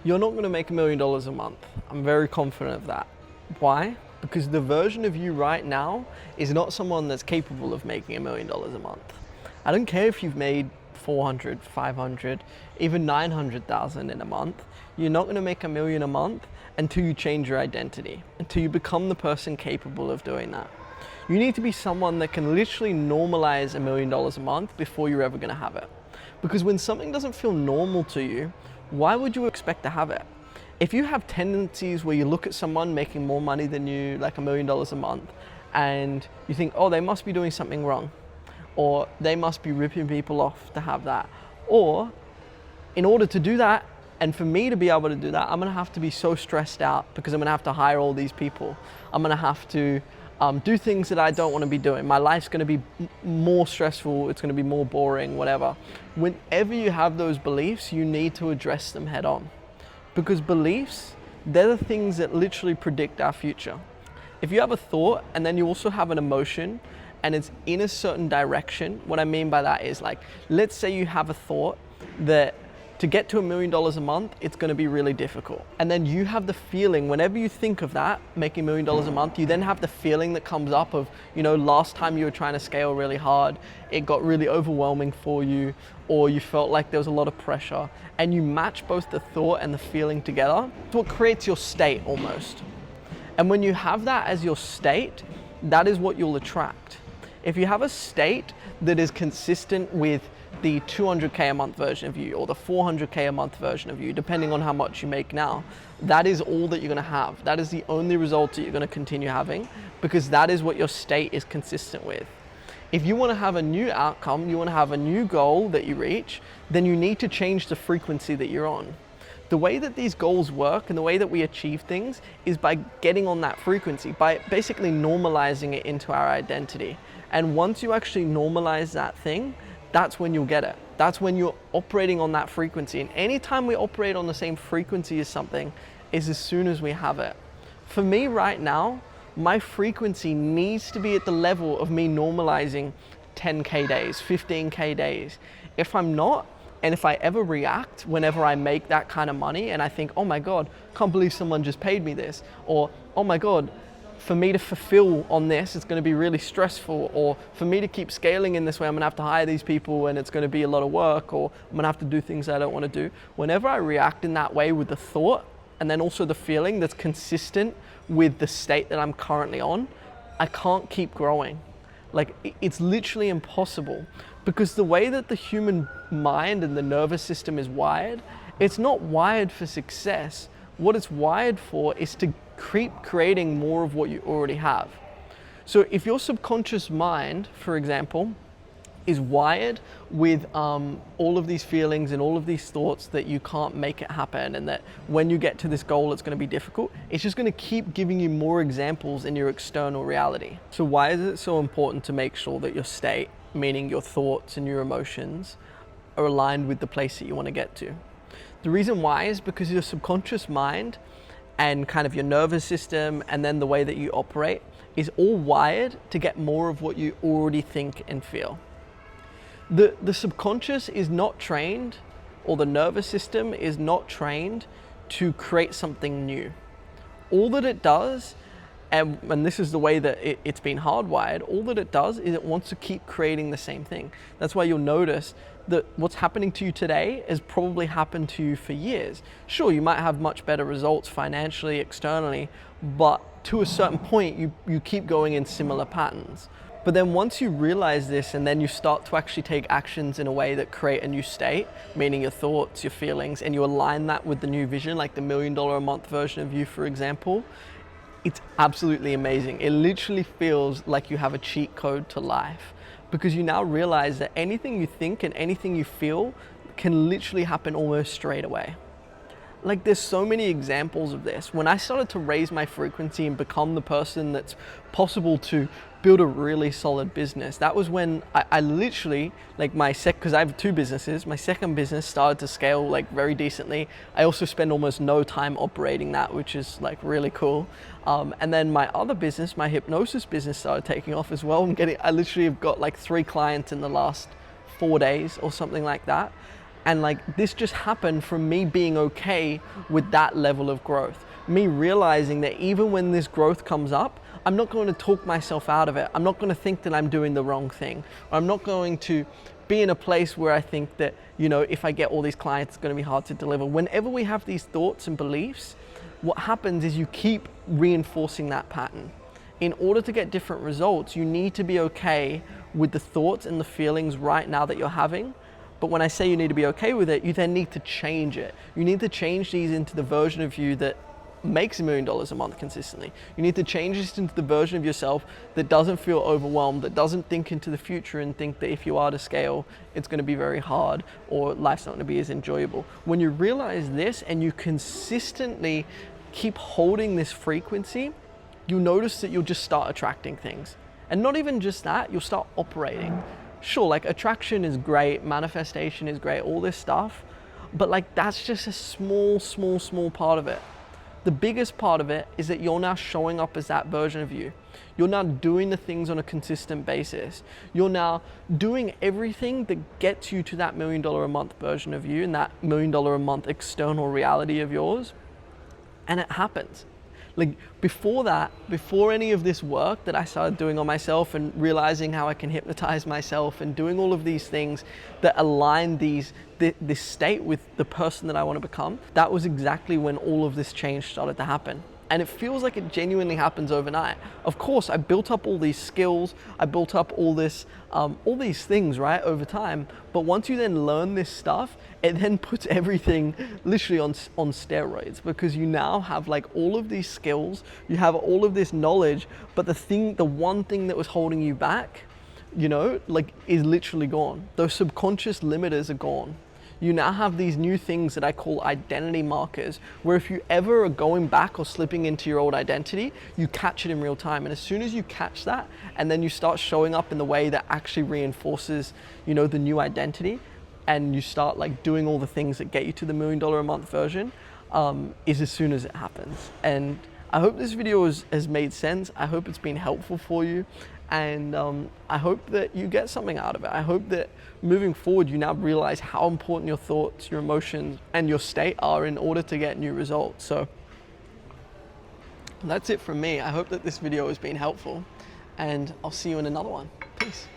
You're not going to make $1 million a month. I'm very confident of that. Why? Because the version of you right now is not someone that's capable of making $1 million a month. I don't care if you've made 400, 500, even 900,000 in a month. You're not going to make $1 million a month until you change your identity, until you become the person capable of doing that. You need to be someone that can literally normalize $1 million a month before you're ever going to have it. Because when something doesn't feel normal to you, why would you expect to have it? If you have tendencies where you look at someone making more money than you, like $1 million a month, and you think, oh, they must be doing something wrong, or they must be ripping people off to have that, or in order to do that, and for me to be able to do that, I'm gonna have to be so stressed out because I'm gonna have to hire all these people. I'm gonna have to do things that I don't want to be doing. My life's going to be more stressful. It's going to be more boring, whatever. Whenever you have those beliefs, you need to address them head on. Because beliefs, they're the things that literally predict our future. If you have a thought and then you also have an emotion and it's in a certain direction, what I mean by that is, like, let's say you have a thought that to get to $1 million a month, it's going to be really difficult. And then you have the feeling, whenever you think of that, making $1 million a month, you then have the feeling that comes up of, last time you were trying to scale really hard, it got really overwhelming for you, or you felt like there was a lot of pressure, and you match both the thought and the feeling together. It's what creates your state almost. And when you have that as your state, that is what you'll attract. If you have a state that is consistent with the 200K a month version of you or the 400K a month version of you, depending on how much you make now, that is all that you're going to have. That is the only result that you're going to continue having, because that is what your state is consistent with. If you want to have a new outcome, you want to have a new goal that you reach, then you need to change the frequency that you're on. The way that these goals work and the way that we achieve things is by getting on that frequency, by basically normalizing it into our identity. And once you actually normalize that thing, that's when you'll get it. That's when you're operating on that frequency. And anytime we operate on the same frequency as something is as soon as we have it. For me right now, my frequency needs to be at the level of me normalizing 10K days, 15K days. If I'm not, and if I ever react whenever I make that kind of money and I think, oh my God, can't believe someone just paid me this, or oh my God, for me to fulfill on this, it's going to be really stressful, or for me to keep scaling in this way, I'm going to have to hire these people and it's going to be a lot of work, or I'm going to have to do things I don't want to do. Whenever I react in that way with the thought and then also the feeling that's consistent with the state that I'm currently on, I can't keep growing. Like, it's literally impossible, because the way that the human mind and the nervous system is wired, it's not wired for success. What it's wired for is to keep creating more of what you already have. So if your subconscious mind, for example, is wired with all of these feelings and all of these thoughts that you can't make it happen, and that when you get to this goal it's going to be difficult, it's just going to keep giving you more examples in your external reality. So why is it so important to make sure that your state, meaning your thoughts and your emotions, are aligned with the place that you want to get to? The reason why is because your subconscious mind and kind of your nervous system and then the way that you operate is all wired to get more of what you already think and feel. The subconscious is not trained, or the nervous system is not trained to create something new. All that it does, and this is the way that it's been hardwired, all that it does is it wants to keep creating the same thing. That's why you'll notice that what's happening to you today has probably happened to you for years. Sure, you might have much better results financially, externally, but to a certain point, you keep going in similar patterns. But then once you realize this, and then you start to actually take actions in a way that create a new state, meaning your thoughts, your feelings, and you align that with the new vision, like the $1 million a month version of you, for example, it's absolutely amazing. It literally feels like you have a cheat code to life, because you now realize that anything you think and anything you feel can literally happen almost straight away. Like, there's so many examples of this. When I started to raise my frequency and become the person that's possible to build a really solid business, that was when I literally, like, because I have two businesses, my second business started to scale like very decently. I also spend almost no time operating that, which is like really cool. And then my other business, my hypnosis business, started taking off as well. I literally have got like 3 clients in the last 4 days or something like that. And like this just happened from me being okay with that level of growth. Me realizing that even when this growth comes up, I'm not going to talk myself out of it. I'm not going to think that I'm doing the wrong thing. I'm not going to be in a place where I think that, you know, if I get all these clients, it's going to be hard to deliver. Whenever we have these thoughts and beliefs, what happens is you keep reinforcing that pattern. In order to get different results, you need to be okay with the thoughts and the feelings right now that you're having. But when I say you need to be okay with it, you then need to change it. You need to change these into the version of you that makes $1 million a month consistently. You need to change this into the version of yourself that doesn't feel overwhelmed, that doesn't think into the future and think that if you are to scale, it's going to be very hard or life's not going to be as enjoyable. When you realize this and you consistently keep holding this frequency, you'll notice that you'll just start attracting things. And not even just that, you'll start operating. Sure, like attraction is great, manifestation is great, all this stuff, but like that's just a small part of it. The biggest part of it is that you're now showing up as that version of you. You're now doing the things on a consistent basis. You're now doing everything that gets you to that $1 million a month version of you and that $1 million a month external reality of yours. And it happens. Like before that, before any of this work that I started doing on myself and realizing how I can hypnotize myself and doing all of these things that align this state with the person that I want to become, that was exactly when all of this change started to happen. And it feels like it genuinely happens overnight. Of course, I built up all these skills, I built up all these things, right, over time. But once you then learn this stuff, it then puts everything literally on steroids, because you now have like all of these skills, you have all of this knowledge, but the one thing that was holding you back, you know, like is literally gone. Those subconscious limiters are gone. You now have these new things that I call identity markers, where if you ever are going back or slipping into your old identity, you catch it in real time. And as soon as you catch that, and then you start showing up in the way that actually reinforces, you know, the new identity, and you start like doing all the things that get you to the $1 million a month version, is as soon as it happens. And I hope this video has made sense. I hope it's been helpful for you. And I hope that you get something out of it. I hope that moving forward, you now realize how important your thoughts, your emotions, and your state are in order to get new results. So that's it from me. I hope that this video has been helpful, and I'll see you in another one. Peace.